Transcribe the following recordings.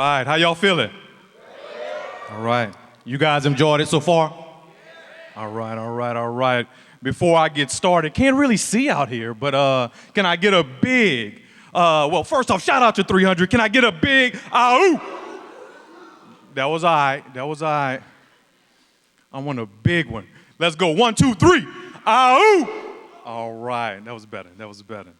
right, how y'all feeling? All right, you guys enjoyed it so far? All right, all right, all right. Before I get started, can't really see out here, but can I get a big, well, first off, shout out to 300. Can I get a big, ah-ooh? That was all right, that was all right. I want a big one. Let's go, 1, 2, 3, ah-ooh! All right, that was better, that was better.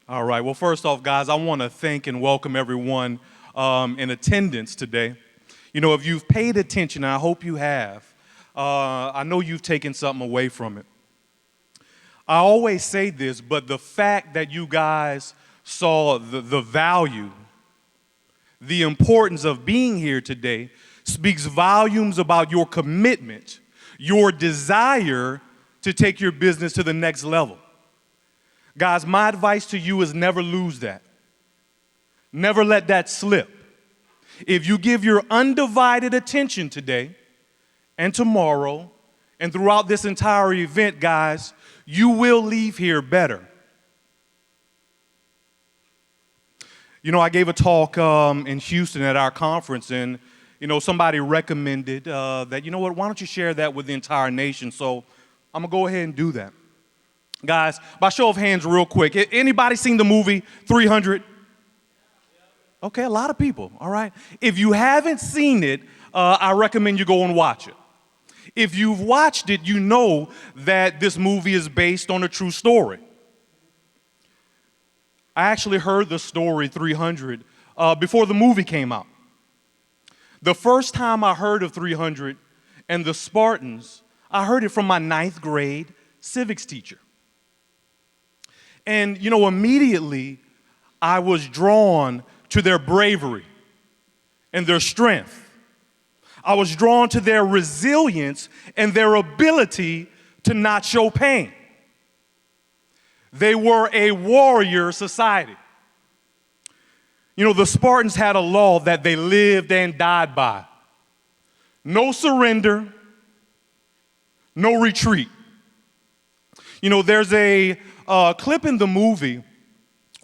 All right, well, first off, guys, I want to thank and welcome everyone in attendance today. You know, if you've paid attention, and I hope you have, I know you've taken something away from it. I always say this, but the fact that you guys saw the value, the importance of being here today speaks volumes about your commitment, your desire to take your business to the next level. Guys, my advice to you is never lose that. Never let that slip. If you give your undivided attention today and tomorrow and throughout this entire event, guys, you will leave here better. You know, I gave a talk in Houston at our conference, and, you know, somebody recommended that, you know what, why don't you share that with the entire nation? So I'm going to go ahead and do that. Guys, by show of hands real quick, anybody seen the movie 300? Okay, a lot of people, all right. If you haven't seen it, I recommend you go and watch it. If you've watched it, you know that this movie is based on a true story. I actually heard the story 300 before the movie came out. The first time I heard of 300 and the Spartans, I heard it from my 9th grade civics teacher. And, you know, immediately I was drawn to their bravery and their strength. I was drawn to their resilience and their ability to not show pain. They were a warrior society. You know, the Spartans had a law that they lived and died by. No surrender, no retreat. You know, there's a clip in the movie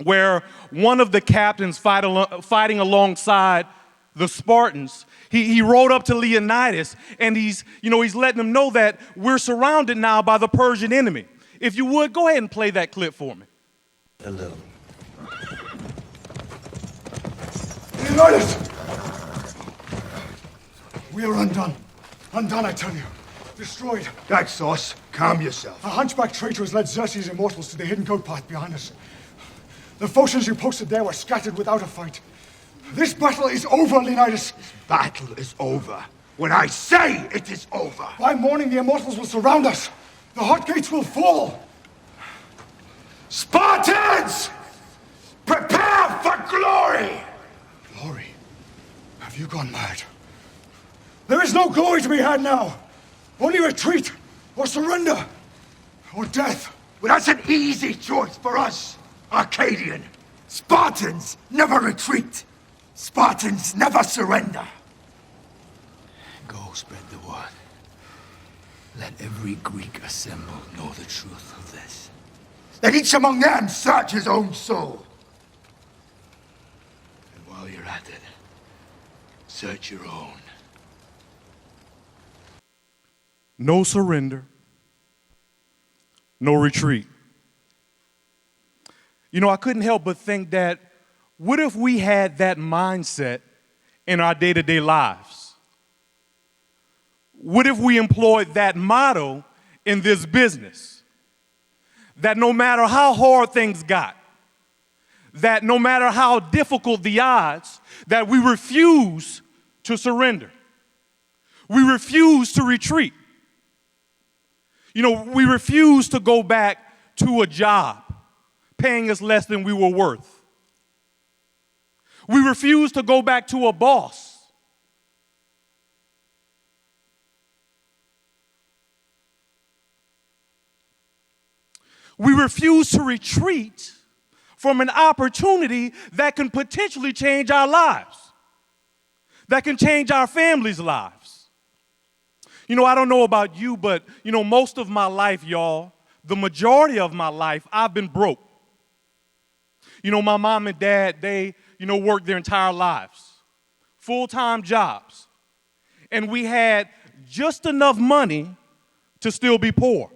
where one of the captains fighting alongside the Spartans, he rode up to Leonidas and he's letting him know that we're surrounded now by the Persian enemy. If you would, go ahead and play that clip for me. Hello. Leonidas! We are undone. Undone, I tell you. Destroyed. Daxos, calm yourself. A hunchback traitor has led Xerxes' immortals to the hidden goat path behind us. The forces you posted there were scattered without a fight. This battle is over, Leonidas. This battle is over when I say it is over. By morning, the immortals will surround us. The hot gates will fall. Spartans! Prepare for glory! Glory? Have you gone mad? There is no glory to be had now. Only retreat, or surrender, or death. Well, that's an easy choice for us, Arcadian. Spartans never retreat. Spartans never surrender. Go spread the word. Let every Greek assemble know the truth of this. Let each among them search his own soul. And while you're at it, search your own. No surrender, no retreat. You know, I couldn't help but think that what if we had that mindset in our day-to-day lives? What if we employed that motto in this business? That no matter how hard things got, that no matter how difficult the odds, that we refuse to surrender. We refuse to retreat. You know, we refuse to go back to a job paying us less than we were worth. We refuse to go back to a boss we refuse to retreat from an opportunity that can potentially change our lives, that can change our families' lives. You know, I don't know about you, but, you know, most of my life, y'all, the majority of my life, I've been broke. You know, my mom and dad, they worked their entire lives, full-time jobs. And we had just enough money to still be poor.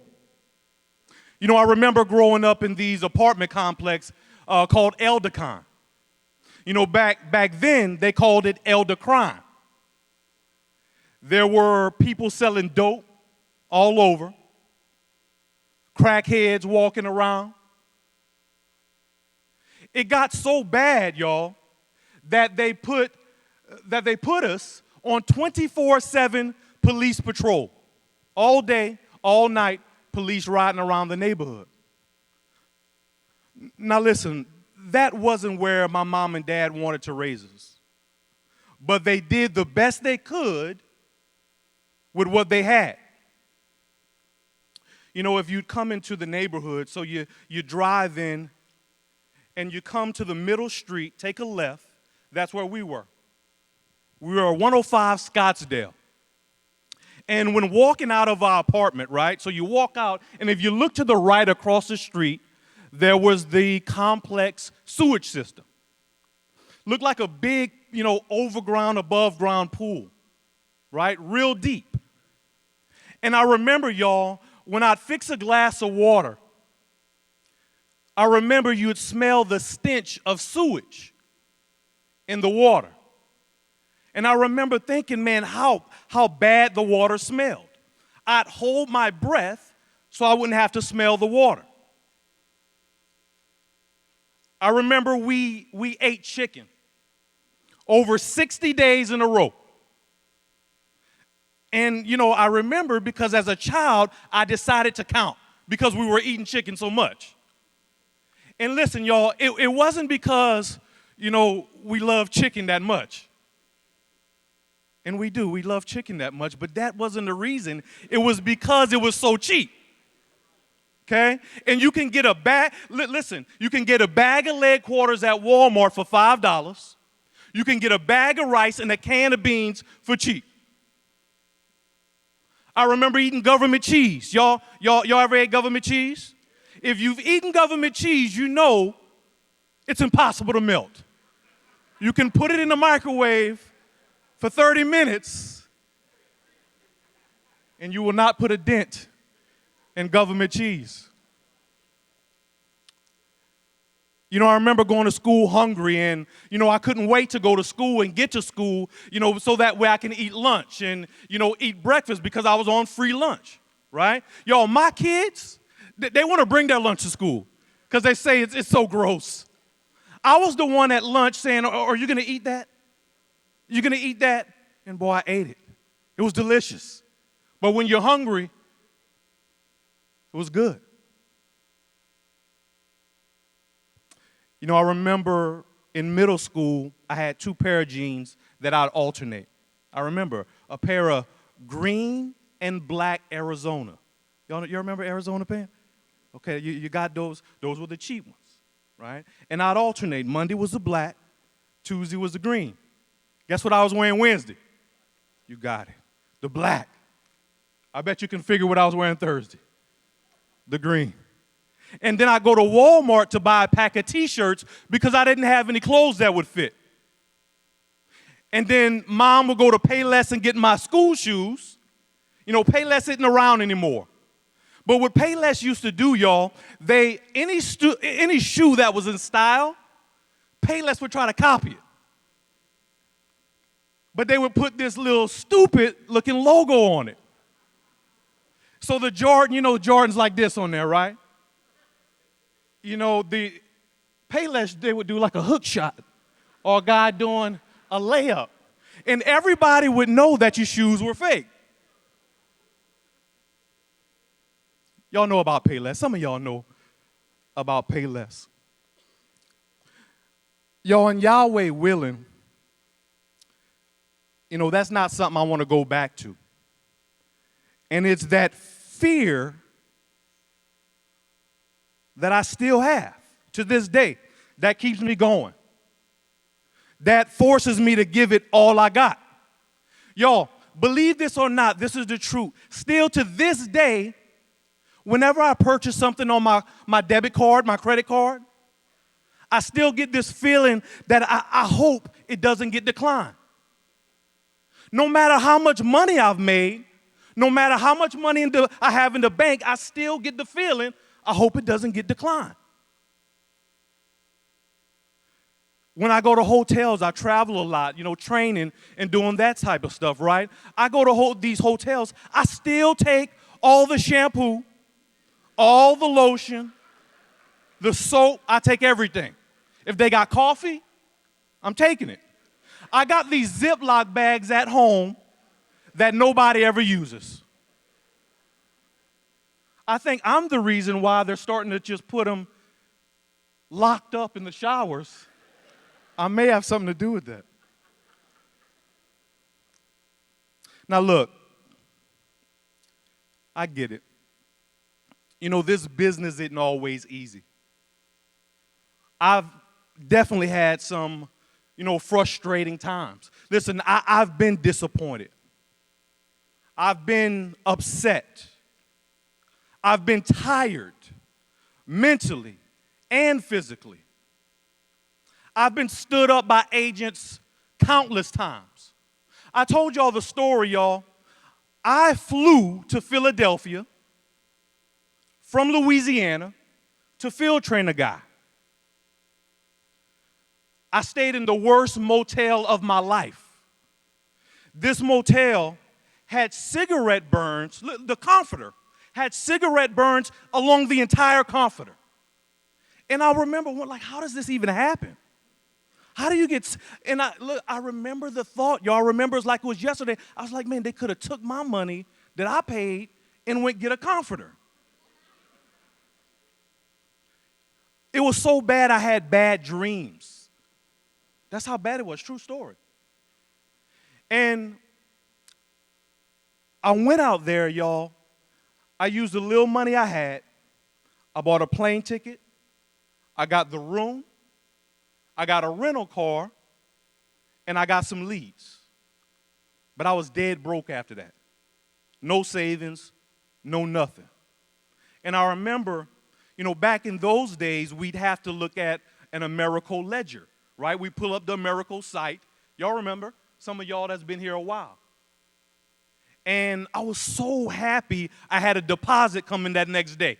I remember growing up in these apartment complex called Eldecon. Back then, they called it Elder Crime. There were people selling dope all over, crackheads walking around. It got so bad, y'all, that they put us on 24/7 police patrol. All day, all night, police riding around the neighborhood. Now listen, that wasn't where my mom and dad wanted to raise us. But they did the best they could with what they had. If you'd come into the neighborhood, so you drive in and you come to the middle street, take a left, that's where we were. We were 105 Scottsdale. And when walking out of our apartment, right, so you walk out, and if you look to the right across the street, there was the complex sewage system. Looked like a big, overground, above ground pool, right, real deep. And I remember, y'all, when I'd fix a glass of water, I remember you'd smell the stench of sewage in the water. And I remember thinking, man, how bad the water smelled. I'd hold my breath so I wouldn't have to smell the water. I remember we ate chicken over 60 days in a row. And, I remember because as a child, I decided to count because we were eating chicken so much. And listen, y'all, it wasn't because, we love chicken that much. And we do. We love chicken that much. But that wasn't the reason. It was because it was so cheap. Okay? And you can get a bag. Listen, you can get a bag of leg quarters at Walmart for $5. You can get a bag of rice and a can of beans for cheap. I remember eating government cheese. Y'all ever ate government cheese? If you've eaten government cheese, you know it's impossible to melt. You can put it in the microwave for 30 minutes, and you will not put a dent in government cheese. I remember going to school hungry, and, I couldn't wait to go to school and get to school, so that way I can eat lunch and, eat breakfast because I was on free lunch, right? Y'all, my kids, they want to bring their lunch to school because they say it's so gross. I was the one at lunch saying, are you going to eat that? You going to eat that? And boy, I ate it. It was delicious. But when you're hungry, it was good. I remember in middle school, I had 2 pair of jeans that I'd alternate. I remember a pair of green and black Arizona. You remember Arizona pants? Okay, you got those. Those were the cheap ones, right? And I'd alternate. Monday was the black, Tuesday was the green. Guess what I was wearing Wednesday? You got it. The black. I bet you can figure what I was wearing Thursday. The green. And then I go to Walmart to buy a pack of T-shirts because I didn't have any clothes that would fit. And then Mom would go to Payless and get my school shoes. Payless isn't around anymore. But what Payless used to do, y'all, any shoe that was in style, Payless would try to copy it. But they would put this little stupid-looking logo on it. So the Jordan, Jordan's like this on there, right? The Payless, they would do like a hook shot or a guy doing a layup. And everybody would know that your shoes were fake. Y'all know about Payless. Some of y'all know about Payless. Y'all, and Yahweh willing, that's not something I want to go back to. And it's that fear that I still have to this day that keeps me going. That forces me to give it all I got. Y'all, believe this or not, this is the truth. Still to this day, whenever I purchase something on my debit card, my credit card, I still get this feeling that I hope it doesn't get declined. No matter how much money I've made, no matter how much money I have in the bank, I still get the feeling I hope it doesn't get declined. When I go to hotels, I travel a lot, training and doing that type of stuff, right? I go to these hotels, I still take all the shampoo, all the lotion, the soap, I take everything. If they got coffee, I'm taking it. I got these Ziploc bags at home that nobody ever uses. I think I'm the reason why they're starting to just put them locked up in the showers. I may have something to do with that. Now look, I get it. This business isn't always easy. I've definitely had some, frustrating times. Listen, I've been disappointed. I've been upset. I've been tired, mentally and physically. I've been stood up by agents countless times. I told y'all the story, y'all. I flew to Philadelphia from Louisiana to field train a guy. I stayed in the worst motel of my life. This motel had cigarette burns, the comforter had cigarette burns along the entire comforter. And I remember, how does this even happen? How do you get, and I remember the thought, y'all remember it's like it was yesterday. I was like, man, they could have took my money that I paid and went get a comforter. It was so bad I had bad dreams. That's how bad it was, true story. And I went out there, y'all. I used the little money I had. I bought a plane ticket. I got the room. I got a rental car, and I got some leads. But I was dead broke after that. No savings, no nothing. And I remember, back in those days, we'd have to look at an Americo ledger, right? We pull up the Americo site. Y'all remember? Some of y'all that's been here a while. And I was so happy I had a deposit coming that next day.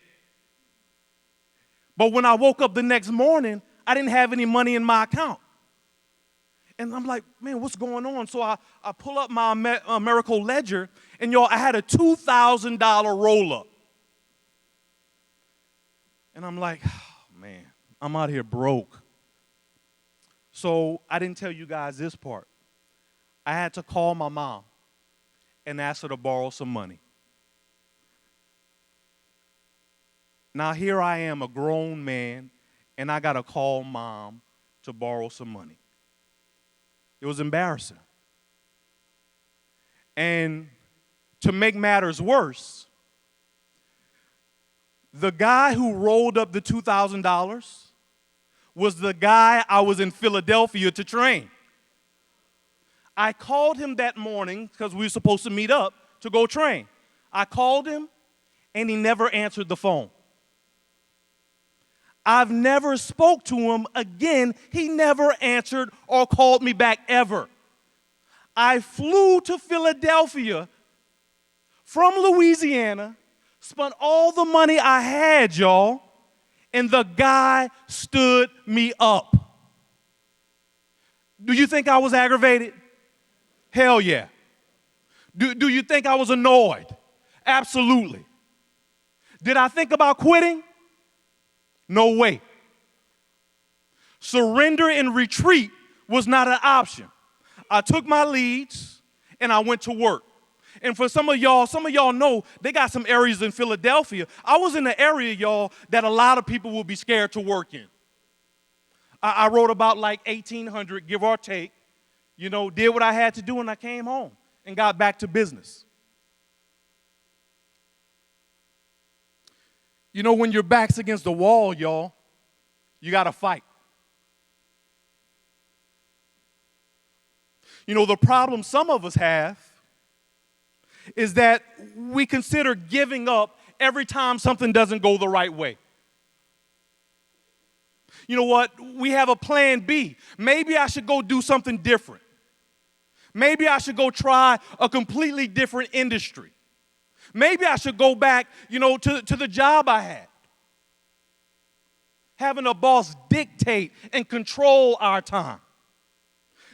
But when I woke up the next morning, I didn't have any money in my account. And I'm like, man, what's going on? So I pull up my Americo ledger, and y'all, I had a $2,000 roll-up. And I'm like, oh, man, I'm out here broke. So I didn't tell you guys this part. I had to call my mom and ask her to borrow some money. Now here I am, a grown man, and I got to call mom to borrow some money. It was embarrassing. And to make matters worse, the guy who rolled up the $2,000 was the guy I was in Philadelphia to train. I called him that morning because we were supposed to meet up to go train. I called him, and he never answered the phone. I've never spoke to him again. He never answered or called me back ever. I flew to Philadelphia from Louisiana, spent all the money I had, y'all, and the guy stood me up. Do you think I was aggravated? Hell yeah. Do you think I was annoyed? Absolutely. Did I think about quitting? No way. Surrender and retreat was not an option. I took my leads and I went to work. And for some of y'all know they got some areas in Philadelphia. I was in the area, y'all, that a lot of people will be scared to work in. I wrote about like 1,800, give or take, did what I had to do, and I came home and got back to business. When your back's against the wall, y'all, you got to fight. The problem some of us have is that we consider giving up every time something doesn't go the right way. You know what? We have a plan B. Maybe I should go do something different. Maybe I should go try a completely different industry. Maybe I should go back, to the job I had. Having a boss dictate and control our time.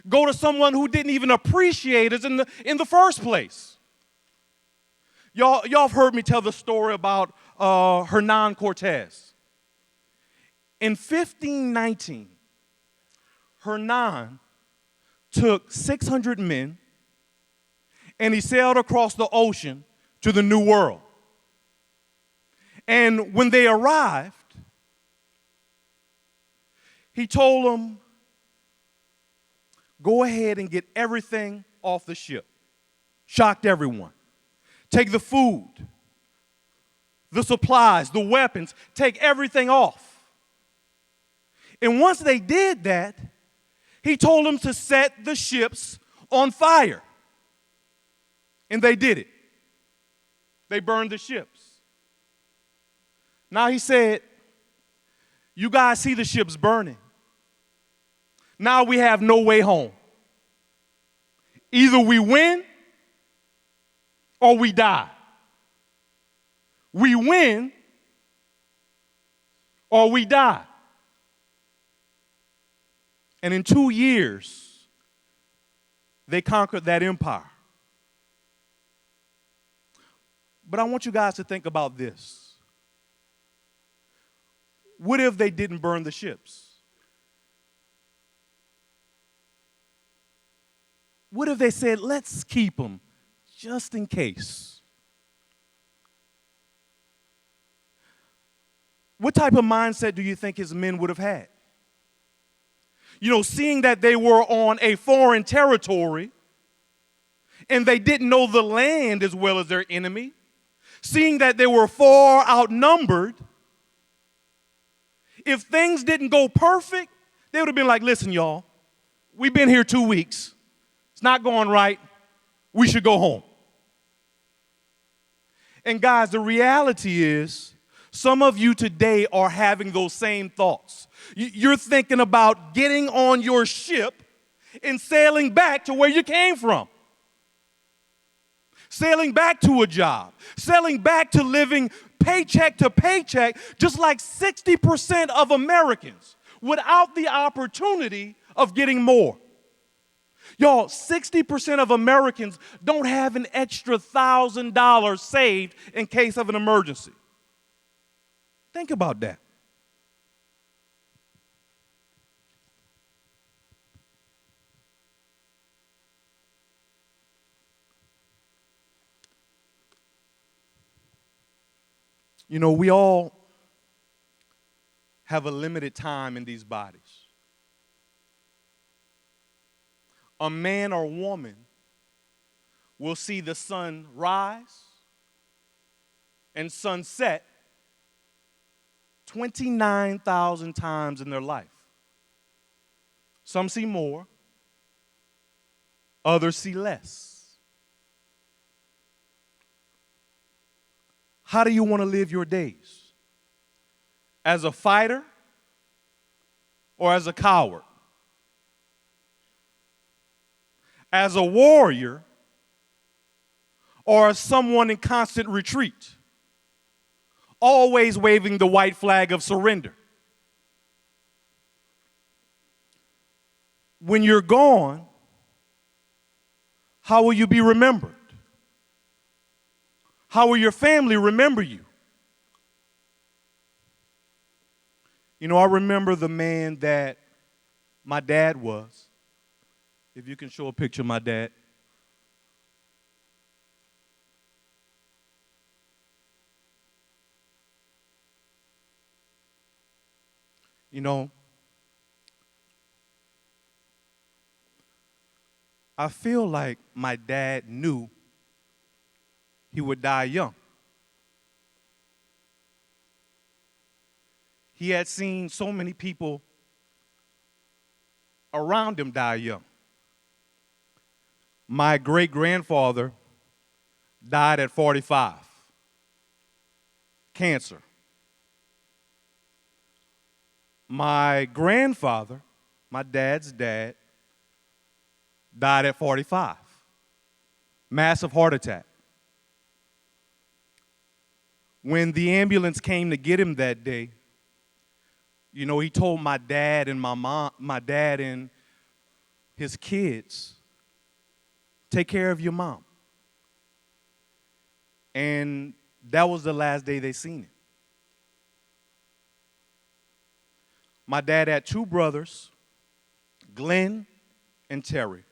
Go to someone who didn't even appreciate us in the first place. Y'all have heard me tell the story about Hernan Cortez. In 1519, Hernan took 600 men and he sailed across the ocean to the New World. And when they arrived, he told them, go ahead and get everything off the ship. Shocked everyone. Take the food, the supplies, the weapons, take everything off. And once they did that, he told them to set the ships on fire. And they did it. They burned the ships. Now he said, you guys see the ships burning. Now we have no way home. Either we win or we die. We win or we die. And in 2 years, they conquered that empire. But I want you guys to think about this. What if they didn't burn the ships? What if they said, let's keep them just in case? What type of mindset do you think his men would have had? Seeing that they were on a foreign territory and they didn't know the land as well as their enemy, seeing that they were far outnumbered, if things didn't go perfect, they would have been like, listen, y'all, we've been here 2 weeks. It's not going right. We should go home. And guys, the reality is, some of you today are having those same thoughts. You're thinking about getting on your ship and sailing back to where you came from. Sailing back to a job. Sailing back to living paycheck to paycheck, just like 60% of Americans, without the opportunity of getting more. Y'all, 60% of Americans don't have an extra $1,000 saved in case of an emergency. Think about that. We all have a limited time in these bodies. A man or woman will see the sun rise and sunset 29,000 times in their life. Some see more, others see less. How do you want to live your days? As a fighter or as a coward? As a warrior or as someone in constant retreat? Always waving the white flag of surrender. When you're gone, how will you be remembered? How will your family remember you? I remember the man that my dad was. If you can show a picture of my dad. I feel like my dad knew he would die young. He had seen so many people around him die young. My great-grandfather died at 45. Cancer. My grandfather, my dad's dad, died at 45. Massive heart attack. When the ambulance came to get him that day, you know, he told my dad and my dad and his kids, take care of your mom. And that was the last day they seen him. My dad had two brothers, Glenn and Terry.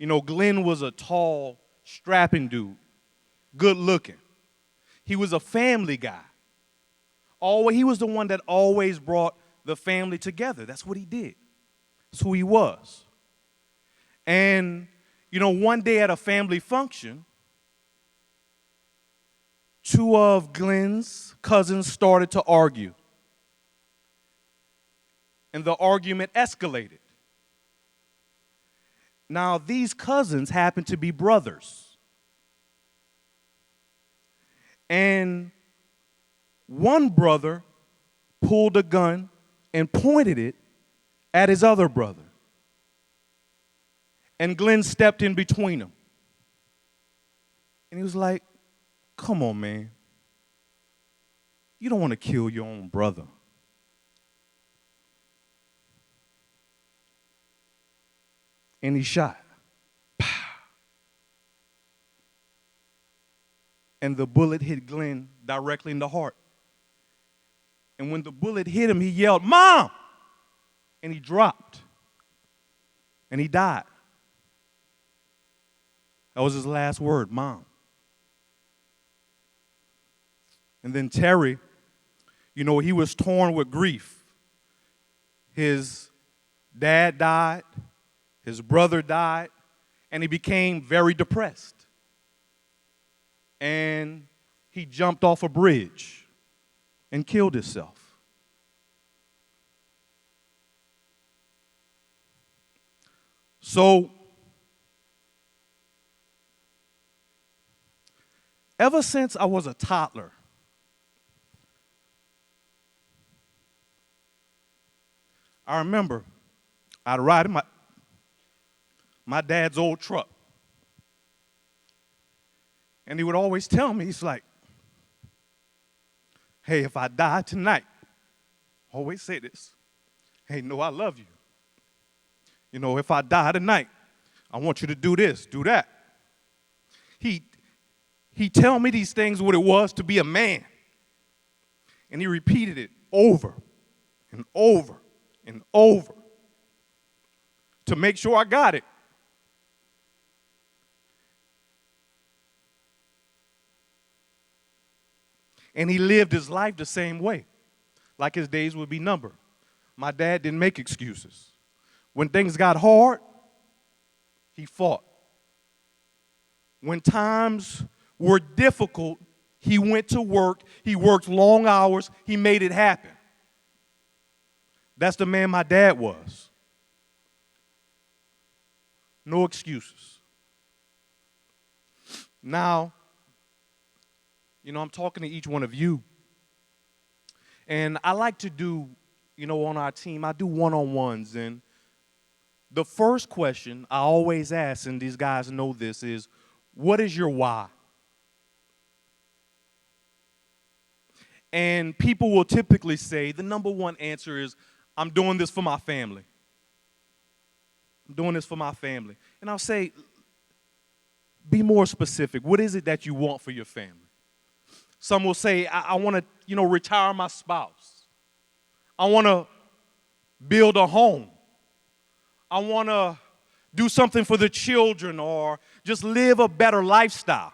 You know, Glenn was a tall, strapping dude, good looking. He was a family guy. He was the one that always brought the family together. That's what he did. That's who he was. And, you know, one day at a family function, two of Glenn's cousins started to argue. And the argument escalated. Now, these cousins happen to be brothers. And one brother pulled a gun and pointed it at his other brother. And Glenn stepped in between them. And he was like, come on, man. You don't want to kill your own brother. And he shot. Pow. And the bullet hit Glenn directly in the heart. And when the bullet hit him, he yelled, Mom! And he dropped. And he died. That was his last word, Mom. And then Terry, you know, he was torn with grief. His dad died. His brother died. And he became very depressed. And he jumped off a bridge and killed himself. So, ever since I was a toddler, I remember I'd ride in my dad's old truck. And he would always tell me, he's like, hey, if I die tonight, always say this, hey, no, I love you. You know, if I die tonight, I want you to do this, do that. He tell me these things, what it was to be a man. And he repeated it over and over and over to make sure I got it. And he lived his life the same way, like his days would be numbered. My dad didn't make excuses. When things got hard, he fought. When times were difficult, he went to work. He worked long hours. He made it happen. That's the man my dad was. No excuses. Now, you know, I'm talking to each one of you. And I like to do, you know, on our team, I do one-on-ones. And the first question I always ask, and these guys know this, is, what is your why? And people will typically say, the number one answer is, I'm doing this for my family. I'm doing this for my family. And I'll say, be more specific. What is it that you want for your family? Some will say, I want to, you know, retire my spouse. I want to build a home. I want to do something for the children or just live a better lifestyle.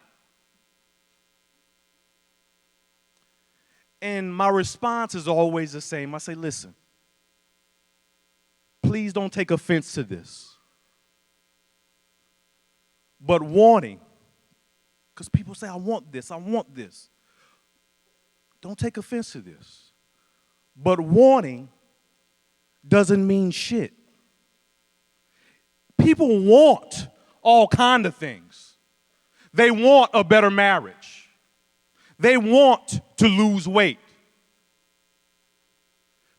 And my response is always the same. I say, listen, please don't take offense to this. But wanting, because people say, I want this, I want this. Don't take offense to this. But wanting doesn't mean shit. People want all kinds of things. They want a better marriage. They want to lose weight.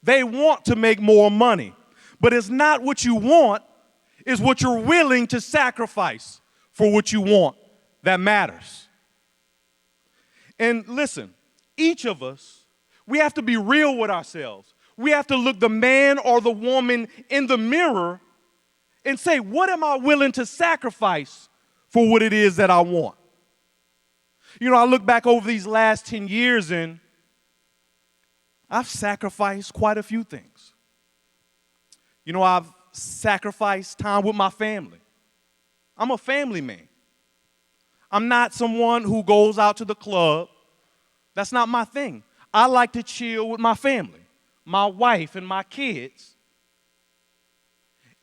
They want to make more money. But it's not what you want, it's what you're willing to sacrifice for what you want that matters. And listen, each of us, we have to be real with ourselves. We have to look the man or the woman in the mirror and say, what am I willing to sacrifice for what it is that I want? You know, I look back over these last 10 years and I've sacrificed quite a few things. You know, I've sacrificed time with my family. I'm a family man. I'm not someone who goes out to the club. That's not my thing. I like to chill with my family, my wife and my kids.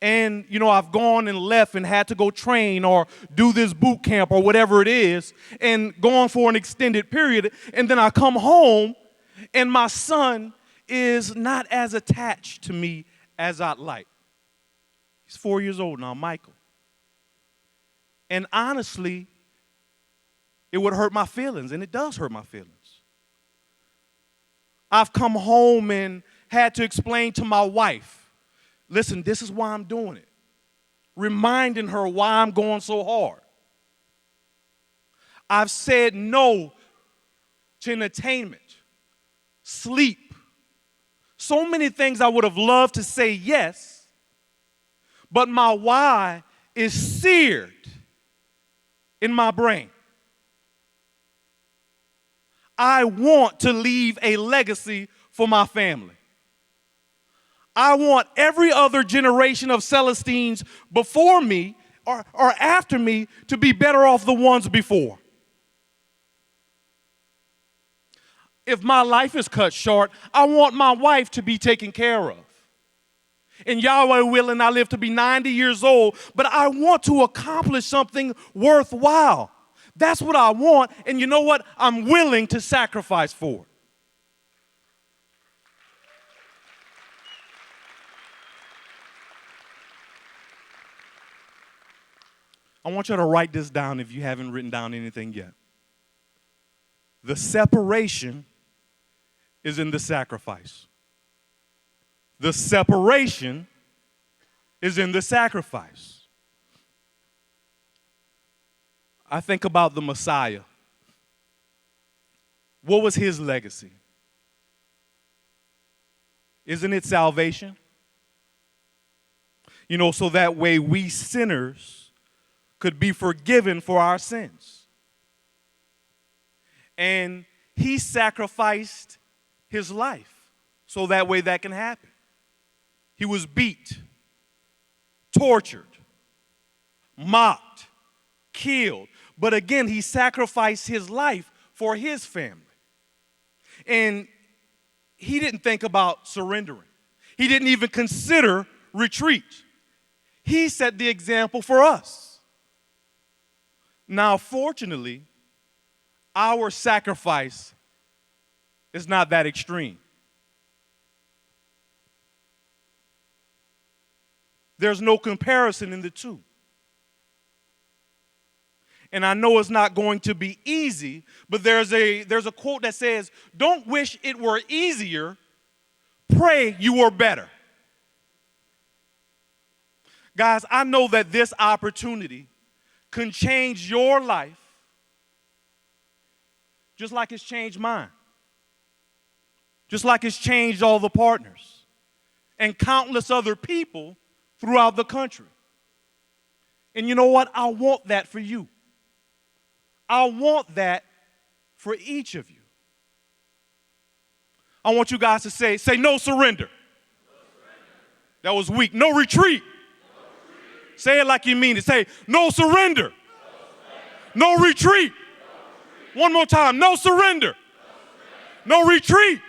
And, you know, I've gone and left and had to go train or do this boot camp or whatever it is and gone for an extended period. And then I come home and my son is not as attached to me as I'd like. He's 4 years old now, Michael. And honestly, it would hurt my feelings, and it does hurt my feelings. I've come home and had to explain to my wife, listen, this is why I'm doing it. Reminding her why I'm going so hard. I've said no to entertainment, sleep. So many things I would have loved to say yes, but my why is seared in my brain. I want to leave a legacy for my family. I want every other generation of Celestines before me or after me to be better off the ones before. If my life is cut short, I want my wife to be taken care of. And Yahweh willing, I live to be 90 years old, but I want to accomplish something worthwhile. That's what I want, and you know what? I'm willing to sacrifice for it. I want you to write this down if you haven't written down anything yet. The separation is in the sacrifice. The separation is in the sacrifice. I think about the Messiah. What was his legacy? Isn't it salvation? You know, so that way we sinners could be forgiven for our sins. And he sacrificed his life so that way that can happen. He was beat, tortured, mocked, killed. But again, he sacrificed his life for his family. And he didn't think about surrendering. He didn't even consider retreat. He set the example for us. Now, fortunately, our sacrifice is not that extreme. There's no comparison in the two. And I know it's not going to be easy, but there's a quote that says, "Don't wish it were easier, pray you were better." Guys, I know that this opportunity can change your life just like it's changed mine. Just like it's changed all the partners and countless other people throughout the country. And you know what? I want that for you. I want that for each of you. I want you guys to say no surrender. That was weak. No retreat. Say it like you mean it. Say no surrender. No retreat. One more time. No surrender. No retreat.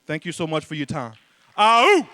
Thank you so much for your time. Are you